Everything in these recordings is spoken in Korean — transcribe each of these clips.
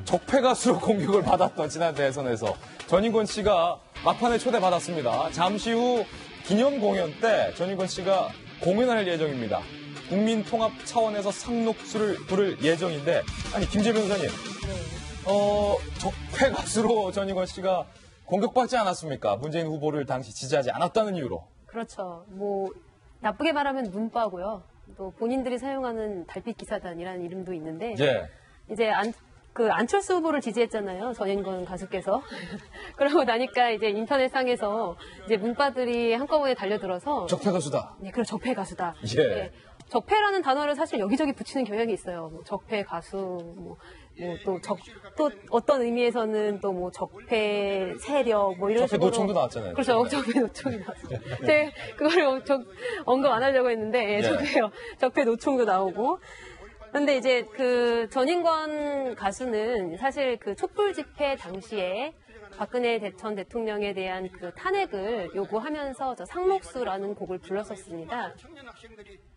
적폐 가수로 공격을 받았던 지난 대선에서 전인권 씨가 막판에 초대받았습니다. 잠시 후 기념 공연 때 전인권 씨가 공연할 예정입니다. 국민 통합 차원에서 상록수를 부를 예정인데, 아니 김재 변호사님, 적폐 가수로 전인권 씨가 공격받지 않았습니까? 문재인 후보를 당시 지지하지 않았다는 이유로. 그렇죠. 뭐 나쁘게 말하면 문바고요. 또 본인들이 사용하는 달빛 기사단이라는 이름도 있는데, 예. 이제 안철수 후보를 지지했잖아요. 전인권 가수께서. 그러고 나니까 이제 인터넷상에서 이제 문바들이 한꺼번에 달려들어서 적폐 가수다. 네, 그럼 적폐 가수다. 예. 네. 적폐라는 단어를 사실 여기저기 붙이는 경향이 있어요. 뭐 적폐 가수, 또 어떤 의미에서는 또 뭐 적폐 세력, 뭐 이런 적폐 식으로. 노총도 나왔잖아요. 그렇죠. 적폐 노총이 나왔어요. 제가 그걸 언급 안 하려고 했는데, 예, 저도요. 적폐 노총도 나오고. 근데 이제 그 전인권 가수는 사실 그 촛불 집회 당시에 박근혜 전 대통령에 대한 그 탄핵을 요구하면서 저 상록수라는 곡을 불렀었습니다.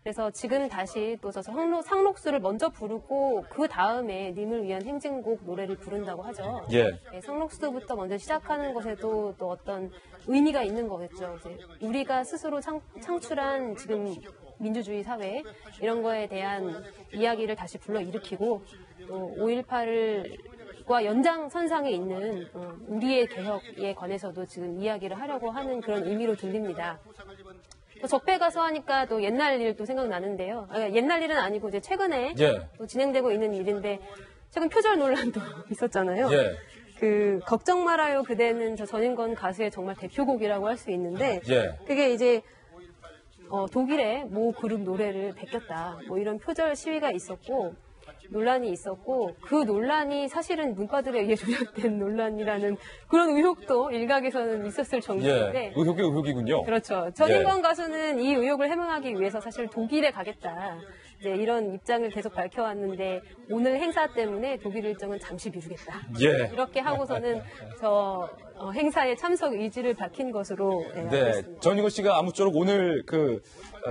그래서 지금 다시 또 저 상록수를 먼저 부르고 그 다음에 님을 위한 행진곡 노래를 부른다고 하죠. 예. 네, 상록수부터 먼저 시작하는 것에도 또 어떤 의미가 있는 거겠죠. 이제 우리가 스스로 창출한 지금 민주주의 사회 이런 거에 대한 이야기를 다시 불러일으키고 또 5.18과 연장선상에 있는 우리의 개혁에 관해서도 지금 이야기를 하려고 하는 그런 의미로 들립니다. 또 적폐 가수 하니까 또 옛날 일도 생각나는데요. 옛날 일은 아니고 이제 최근에 예. 또 진행되고 있는 일인데 최근 표절 논란도 있었잖아요. 예. 그 걱정 말아요 그대는 저 전인권 가수의 정말 대표곡이라고 할 수 있는데 예. 그게 이제 독일의 모 그룹 노래를 베꼈다. 뭐 이런 표절 시위가 있었고 논란이 있었고 그 논란이 사실은 문바들에 의해 조작된 논란이라는 그런 의혹도 일각에서는 있었을 정도인데. 예. 의혹이 의혹이군요. 그렇죠. 전인권 가수는 이 의혹을 해명하기 위해서 사실 독일에 가겠다. 이제 이런 입장을 계속 밝혀왔는데 오늘 행사 때문에 독일 일정은 잠시 미루겠다. 예. 이렇게 하고서는 저 행사에 참석 의지를 밝힌 것으로 알고 네. 있습니다. 전인권 씨가 아무쪼록 오늘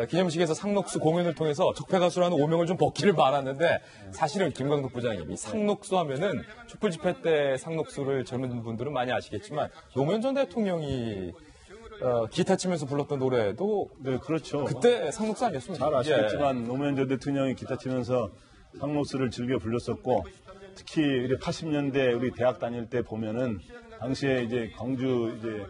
기념식에서 상록수 공연을 통해서 적폐 가수라는 오명을 좀 벗기를 바랐는데 사실은 김광덕 부장님, 이 상록수 하면은 촛불 집회 때 상록수를 젊은 분들은 많이 아시겠지만 노무현 전 대통령이 기타 치면서 불렀던 노래도 네, 그렇죠. 그때 상록수 아니었습니까? 잘 아시겠지만 노무현 전 대통령이 기타 치면서 상록수를 즐겨 불렀었고 특히 80년대 우리 대학 다닐 때 보면은 당시에 이제 광주 이제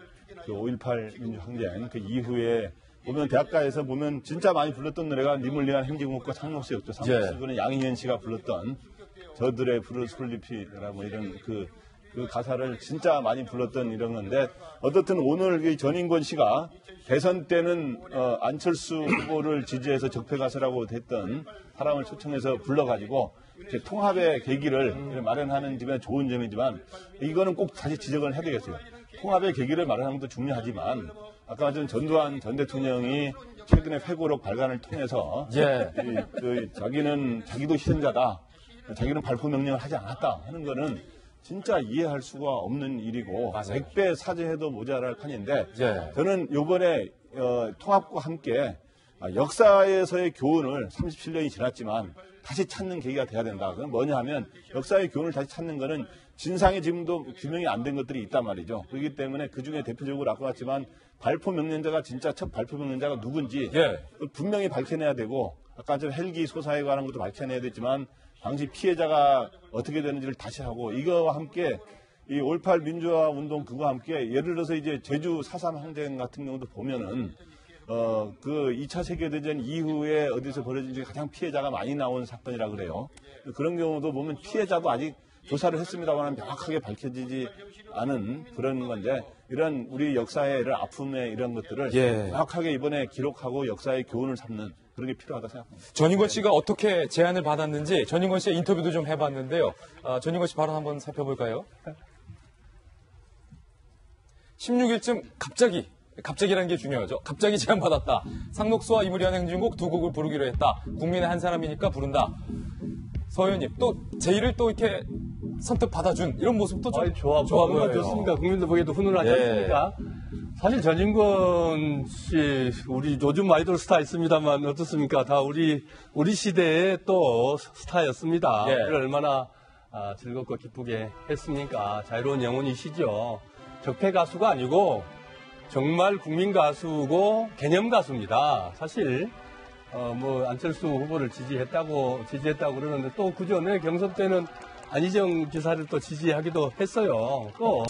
그 5.18 민주항쟁 그 이후에 보면 대학가에서 보면 진짜 많이 불렀던 노래가 님을 위한 행진곡과 상록수였죠. 상록수는 양희은 씨가 불렀던 저들의 푸른 솔잎이라 뭐 이런 그 가사를 진짜 많이 불렀던 이런 건데 어떻든 오늘 이 전인권 씨가 대선 때는 안철수 후보를 지지해서 적폐 가수라고 했던 사람을 초청해서 불러가지고 통합의 계기를 마련하는 집에 좋은 점이지만 이거는 꼭 다시 지적을 해야 되겠어요. 통합의 계기를 마련하는 것도 중요하지만 아까 말씀 전두환 전 대통령이 최근에 회고록 발간을 통해서 자기도 희생자다. 자기는 발포 명령을 하지 않았다 하는 거는 진짜 이해할 수가 없는 일이고 100배 사죄해도 모자랄 판인데 저는 이번에 통합과 함께 역사에서의 교훈을 37년이 지났지만 다시 찾는 계기가 돼야 된다. 그건 뭐냐 하면 역사의 교훈을 다시 찾는 거는 진상이 지금도 규명이 안 된 것들이 있단 말이죠. 그렇기 때문에 그중에 대표적으로 아까 봤지만 발포 명령자가 진짜 첫 발포 명령자가 누군지 분명히 밝혀내야 되고 아까 좀 헬기 소사에 관한 것도 밝혀내야 되지만 당시 피해자가 어떻게 되는지를 다시 하고 이거와 함께 이 5.18 민주화 운동 그거와 함께 예를 들어서 이제 제주 4.3 항쟁 같은 경우도 보면은 그 2차 세계대전 이후에 어디서 벌어진 지 가장 피해자가 많이 나온 사건이라 그래요. 그런 경우도 보면 피해자도 아직 조사를 했습니다만 명확하게 밝혀지지 않은 그런 건데 이런 우리 역사의 이런 아픔의 이런 것들을 명확하게 이번에 기록하고 역사의 교훈을 삼는 그런 게 필요하다 생각합니다. 전인권 씨가 어떻게 제안을 받았는지 전인권 씨의 인터뷰도 좀 해봤는데요. 전인권 씨 발언 한번 살펴볼까요? 16일쯤 갑자기라는 게 중요하죠. 갑자기 제안받았다. 상록수와 이물이 한 행진곡 두 곡을 부르기로 했다. 국민의 한 사람이니까 부른다. 서 의원님, 또 제의를 또 이렇게 선뜻 받아준 이런 모습도 좀 좋아 보여요. 좋습니다. 국민들 보기에도 훈훈하지 않습니까? 사실 전인권 씨, 우리 요즘 아이돌 스타 있습니다만 어떻습니까? 다 우리 시대의 또 스타였습니다. 우리를 얼마나 즐겁고 기쁘게 했으니까 자유로운 영혼이시죠. 적폐 가수가 아니고 정말 국민 가수고 개념 가수입니다. 사실 안철수 후보를 지지했다고 그러는데 또 그 전에 경선 때는 안희정 지사를 또 지지하기도 했어요. 또